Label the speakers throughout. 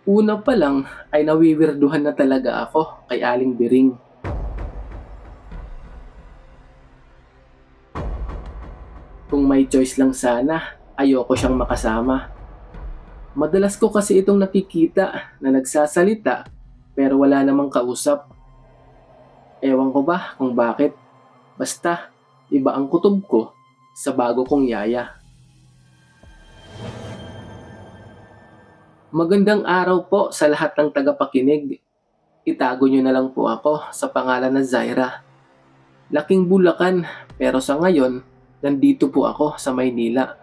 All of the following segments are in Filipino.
Speaker 1: Una pa lang ay nawiwirduhan na talaga ako kay Aling Biring. Kung may choice lang sana, ayoko siyang makasama. Madalas ko kasi itong nakikita na nagsasalita pero wala namang kausap. Ewan ko ba kung bakit. Basta, iba ang kutob ko sa bago kong yaya. Magandang araw po sa lahat ng tagapakinig. Itago niyo na lang po ako sa pangalan na Zaira. Laking Bulacan, pero sa ngayon, nandito po ako sa Maynila.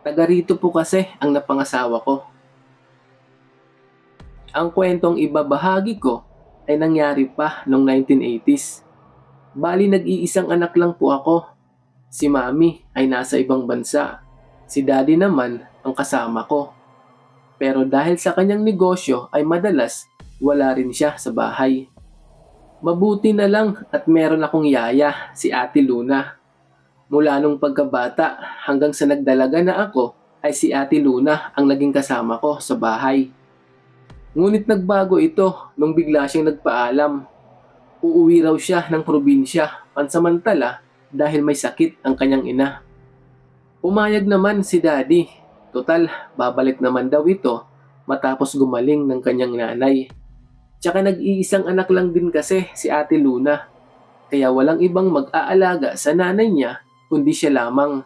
Speaker 1: Taga rito po kasi ang napangasawa ko. Ang kwentong ibabahagi ko ay nangyari pa noong 1980s. Bali nag-iisang anak lang po ako. Si Mami ay nasa ibang bansa. Si Daddy naman ang kasama ko. Pero dahil sa kanyang negosyo ay madalas wala rin siya sa bahay. Mabuti na lang at meron akong yaya, si Ate Luna. Mula nung pagkabata hanggang sa nagdalaga na ako ay si Ate Luna ang naging kasama ko sa bahay. Ngunit nagbago ito nung bigla siyang nagpaalam. Uuwi raw siya ng probinsya pansamantala dahil may sakit ang kanyang ina. Pumayag naman si Daddy. Total, babalik naman daw ito matapos gumaling ng kanyang nanay. Tsaka nag-iisang anak lang din kasi si Ate Luna. Kaya walang ibang mag-aalaga sa nanay niya kundi siya lamang.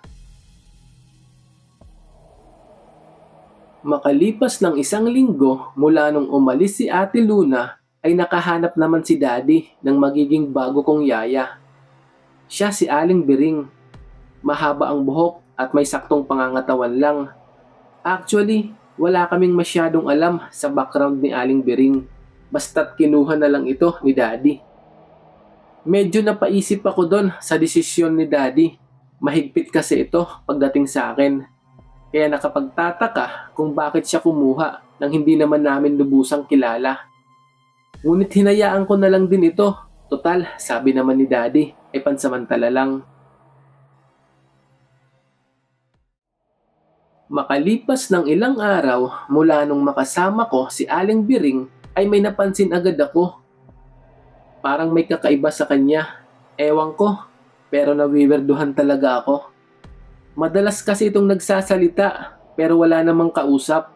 Speaker 1: Makalipas ng isang linggo mula nung umalis si Ate Luna ay nakahanap naman si Daddy ng magiging bago kong yaya. Siya si Aling Biring. Mahaba ang buhok at may saktong pangangatawan lang. Actually, wala kaming masyadong alam sa background ni Aling Biring. Basta't kinuha na lang ito ni Daddy. Medyo napaisip ako doon sa desisyon ni Daddy. Mahigpit kasi ito pagdating sa akin. Kaya nakapagtataka kung bakit siya kumuha nang hindi naman namin lubusang kilala. Ngunit hinayaan ko na lang din ito. Total, sabi naman ni Daddy, ay pansamantala lang. Makalipas ng ilang araw mula nung makasama ko si Aling Biring ay may napansin agad ako. Parang may kakaiba sa kanya. Ewan ko, pero nawiwirduhan talaga ako. Madalas kasi itong nagsasalita pero wala namang kausap.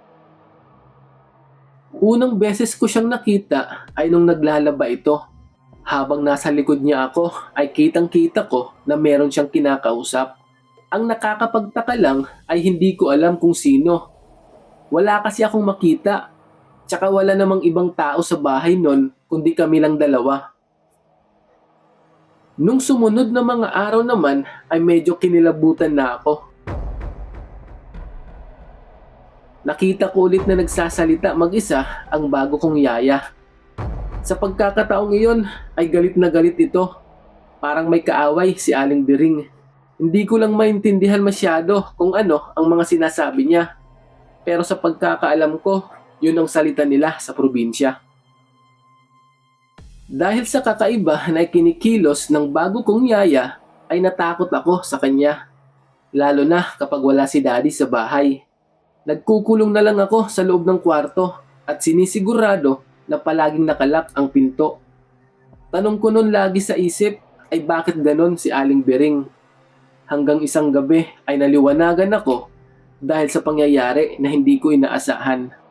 Speaker 1: Unang beses ko siyang nakita ay nung naglalaba ito. Habang nasa likod niya ako ay kitang-kita ko na meron siyang kinakausap. Ang nakakapagtaka lang ay hindi ko alam kung sino. Wala kasi akong makita. Tsaka wala namang ibang tao sa bahay nun kundi kami lang dalawa. Nung sumunod na mga araw naman ay medyo kinilabutan na ako. Nakita ko ulit na nagsasalita mag-isa ang bago kong yaya. Sa pagkakataong iyon ay galit na galit ito. Parang may kaaway si Aling Biring. Hindi ko lang maintindihan masyado kung ano ang mga sinasabi niya. Pero sa pagkakaalam ko, yun ang salita nila sa probinsya. Dahil sa kakaiba na kinikilos ng bago kong yaya, ay natakot ako sa kanya. Lalo na kapag wala si Daddy sa bahay. Nagkukulong na lang ako sa loob ng kwarto at sinisigurado na palaging nakalak ang pinto. Tanong ko nun lagi sa isip ay bakit ganon si Aling Biring. Hanggang isang gabi ay naliwanagan ako dahil sa pangyayari na hindi ko inaasahan.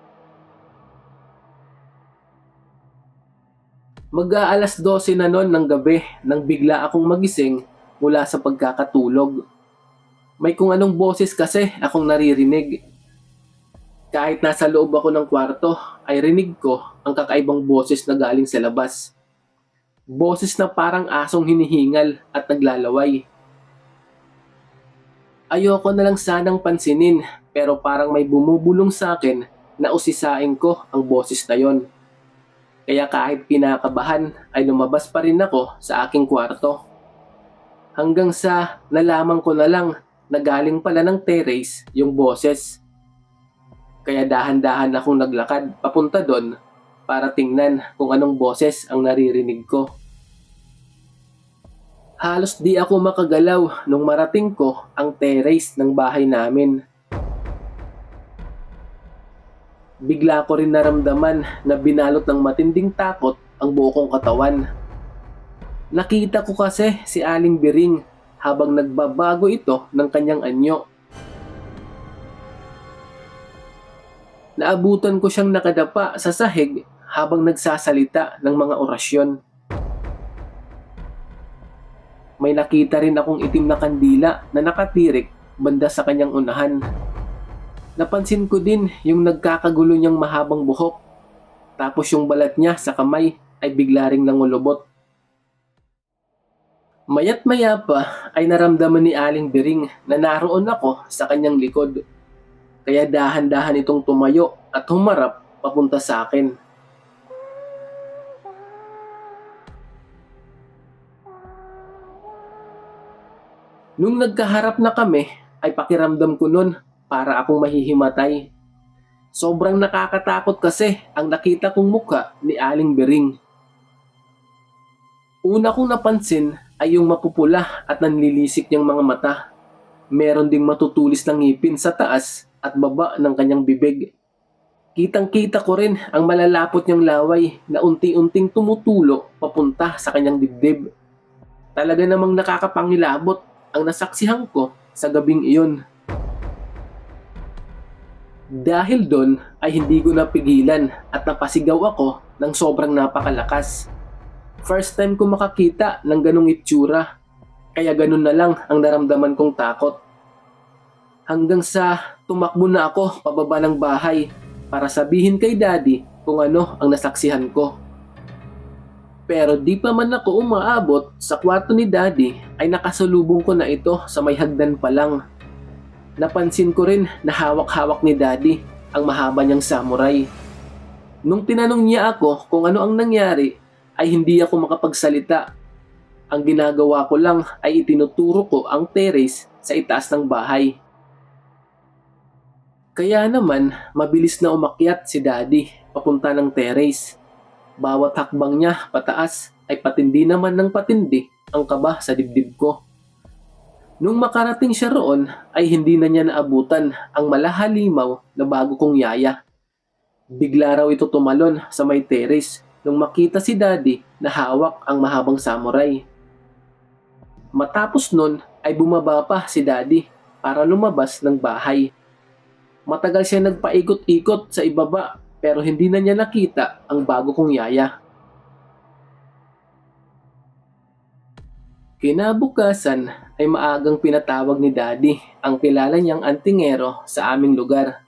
Speaker 1: Mag-aalas 12 na noon ng gabi nang bigla akong magising mula sa pagkakatulog. May kung anong boses kasi akong naririnig. Kahit nasa loob ako ng kwarto ay rinig ko ang kakaibang boses na galing sa labas. Boses na parang asong hinihingal at naglalaway. Ayoko na lang sanang pansinin pero parang may bumubulong sa akin na usisain ko ang boses na yon. Kaya kahit kinakabahan ay lumabas pa rin ako sa aking kwarto. Hanggang sa nalaman ko na lang na galing pala ng terrace yung boses. Kaya dahan-dahan akong naglakad papunta doon para tingnan kung anong boses ang naririnig ko. Halos di ako makagalaw nung marating ko ang terrace ng bahay namin. Bigla ko rin naramdaman na binalot ng matinding takot ang buo kong katawan. Nakita ko kasi si Aling Biring habang nagbabago ito ng kanyang anyo. Naabutan ko siyang nakadapa sa sahig habang nagsasalita ng mga orasyon. May nakita rin akong itim na kandila na nakatirik banda sa kanyang unahan. Napansin ko din yung nagkakagulo niyang mahabang buhok, tapos yung balat niya sa kamay ay bigla ring nangulubot. Maya't maya pa ay naramdaman ni Aling Biring na naroon ako sa kanyang likod. Kaya dahan-dahan itong tumayo at humarap papunta sa akin. Nung nagkaharap na kami, ay pakiramdam ko nun para akong mahihimatay. Sobrang nakakatakot kasi ang nakita kong mukha ni Aling Biring. Una kong napansin ay yung mapupula at nanlilisik niyang mga mata. Meron ding matutulis na ngipin sa taas at baba ng kanyang bibig. Kitang-kita ko rin ang malalapot niyang laway na unti-unting tumutulo papunta sa kanyang dibdib. Talaga namang nakakapangilabot ang nasaksihan ko sa gabing iyon. Dahil doon ay hindi ko napigilan at napasigaw ako ng sobrang napakalakas. First time ko makakita ng ganong itsura, kaya ganun na lang ang naramdaman kong takot. Hanggang sa tumakbo na ako pababa ng bahay para sabihin kay Daddy kung ano ang nasaksihan ko. Pero di pa man ako umaabot sa kwarto ni Daddy ay nakasalubong ko na ito sa may hagdan pa lang. Napansin ko rin na hawak-hawak ni Daddy ang mahaba niyang samurai. Nung tinanong niya ako kung ano ang nangyari ay hindi ako makapagsalita. Ang ginagawa ko lang ay itinuturo ko ang terrace sa itaas ng bahay. Kaya naman mabilis na umakyat si Daddy papunta ng terrace. Bawat hakbang niya pataas ay patindi naman ng patindi ang kaba sa dibdib ko. Nung makarating siya roon ay hindi na niya naabutan ang malahalimaw na bago kong yaya. Bigla raw ito tumalon sa may terrace nung makita si Daddy na hawak ang mahabang samurai. Matapos nun ay bumaba pa si Daddy para lumabas ng bahay. Matagal siya nagpaikot-ikot sa ibaba pero hindi na niya nakita ang bago kong yaya. Kinabukasan ay maagang pinatawag ni Daddy ang kilala niyang antingero sa aming lugar.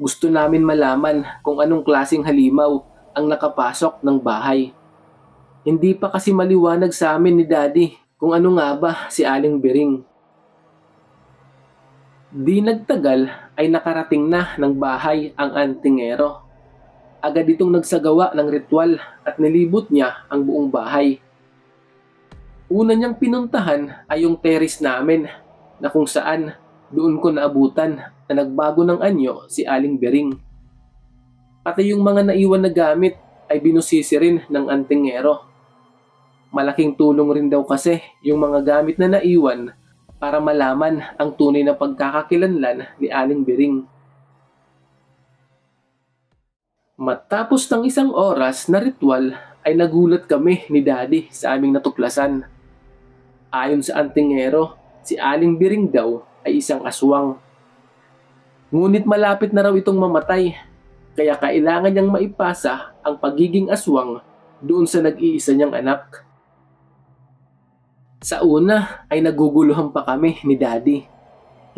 Speaker 1: Gusto namin malaman kung anong klaseng halimaw ang nakapasok ng bahay. Hindi pa kasi maliwanag sa amin ni Daddy kung ano nga ba si Aling Biring. Di nagtagal ay nakarating na ng bahay ang antingero. Agad itong nagsagawa ng ritual at nilibot niya ang buong bahay. Una niyang pinuntahan ay yung terrace namin na kung saan doon ko naabutan na nagbago ng anyo si Aling Biring. Pati yung mga naiwan na gamit ay binusisi rin ng antingero. Malaking tulong rin daw kasi yung mga gamit na naiwan para malaman ang tunay na pagkakakilanlan ni Aling Biring. Matapos ng isang oras na ritual ay nagulat kami ni Daddy sa aming natuklasan. Ayon sa antingero, si Aling Biring daw ay isang aswang. Ngunit malapit na raw itong mamatay, kaya kailangan niyang maipasa ang pagiging aswang doon sa nag-iisa niyang anak. Sa una ay naguguluhan pa kami ni Daddy.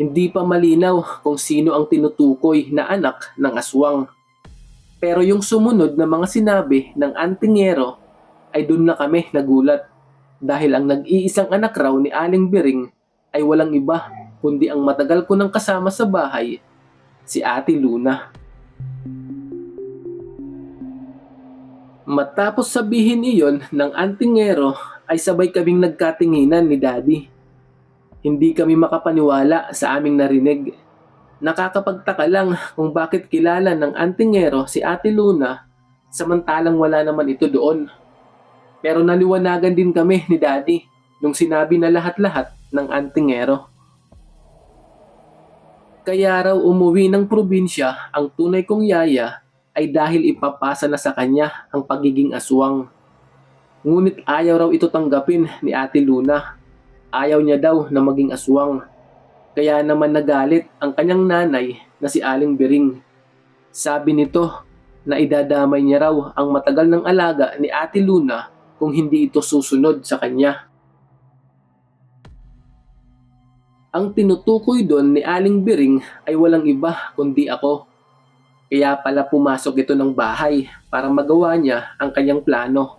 Speaker 1: Hindi pa malinaw kung sino ang tinutukoy na anak ng aswang. Pero yung sumunod na mga sinabi ng antingero ay doon na kami nagulat dahil ang nag-iisang anak raw ni Aling Biring ay walang iba kundi ang matagal ko nang kasama sa bahay, si Ate Luna. Matapos sabihin iyon ng antingero ay sabay kaming nagkatinginan ni Daddy. Hindi kami makapaniwala sa aming narinig. Nakakapagtaka lang kung bakit kilala ng antingero si Ate Luna samantalang wala naman ito doon. Pero naliwanagan din kami ni Daddy nung sinabi na lahat-lahat ng antingero. Kaya raw umuwi ng probinsya ang tunay kong yaya ay dahil ipapasa na sa kanya ang pagiging aswang. Ngunit ayaw raw ito tanggapin ni Ate Luna. Ayaw niya daw na maging aswang. Kaya naman nagalit ang kanyang nanay na si Aling Bering. Sabi nito na idadamay niya raw ang matagal ng alaga ni Ate Luna kung hindi ito susunod sa kanya. Ang tinutukoy doon ni Aling Bering ay walang iba kundi ako. Kaya pala pumasok ito ng bahay para magawa niya ang kanyang plano.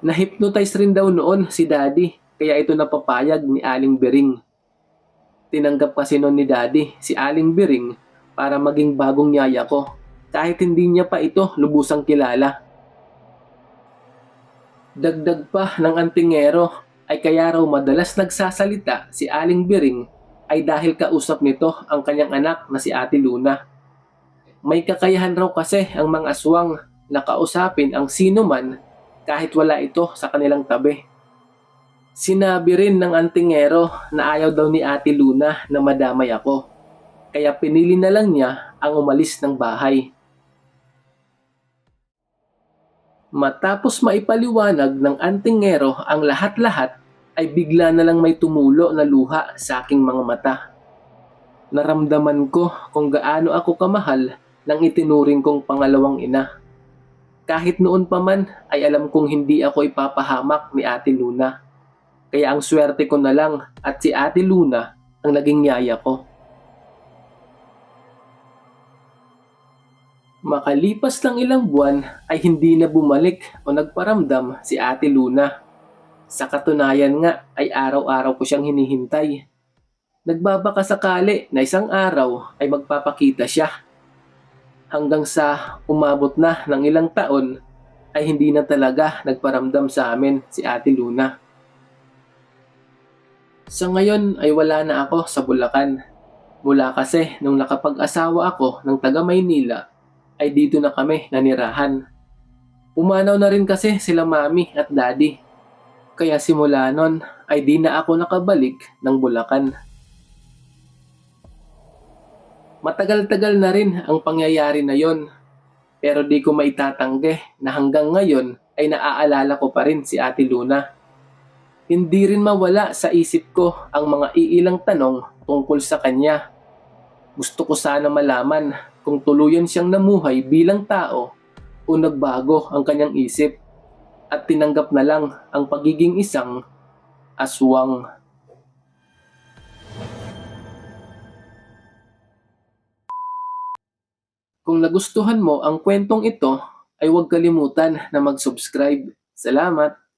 Speaker 1: Na-hypnotize rin daw noon si Daddy kaya ito napapayag ni Aling Bering. Tinanggap kasi noon ni Daddy si Aling Bering para maging bagong yaya ko kahit hindi niya pa ito lubusang kilala. Dagdag pa ng antingero ay kaya raw madalas nagsasalita si Aling Bering ay dahil kausap nito ang kanyang anak na si Ate Luna. May kakayahan raw kasi ang mga aswang na kausapin ang sino man kahit wala ito sa kanilang tabi. Sinabi rin ng antingero na ayaw daw ni Ate Luna na madamay ako. Kaya pinili na lang niya ang umalis ng bahay. Matapos maipaliwanag ng antingero ang lahat-lahat ay bigla na lang may tumulo na luha sa aking mga mata. Naramdaman ko kung gaano ako kamahal ng itinuring kong pangalawang ina. Kahit noon pa man ay alam kong hindi ako ipapahamak ni Ate Luna. Kaya ang swerte ko na lang at si Ate Luna ang naging yaya ko. Makalipas lang ilang buwan ay hindi na bumalik o nagparamdam si Ate Luna. Sa katunayan nga ay araw-araw ko siyang hinihintay. Nagbabaka sakali na isang araw ay magpapakita siya. Hanggang sa umabot na ng ilang taon ay hindi na talaga nagparamdam sa amin si Ate Luna. Sa ngayon ay wala na ako sa Bulacan. Mula kasi nung nakapag-asawa ako ng taga Maynila ay dito na kami nanirahan. Pumanaw na rin kasi sila mami at daddy. Kaya simula nun ay di na ako nakabalik ng Bulacan. Matagal-tagal na rin ang pangyayari na yon. Pero di ko maitatanggi na hanggang ngayon ay naaalala ko pa rin si Ate Luna. Hindi rin mawala sa isip ko ang mga iilang tanong tungkol sa kanya. Gusto ko sana malaman kung tuluyan siyang namuhay bilang tao o nagbago ang kanyang isip at tinanggap na lang ang pagiging isang aswang. Kung nagustuhan mo ang kwentong ito, ay huwag kalimutan na mag-subscribe. Salamat!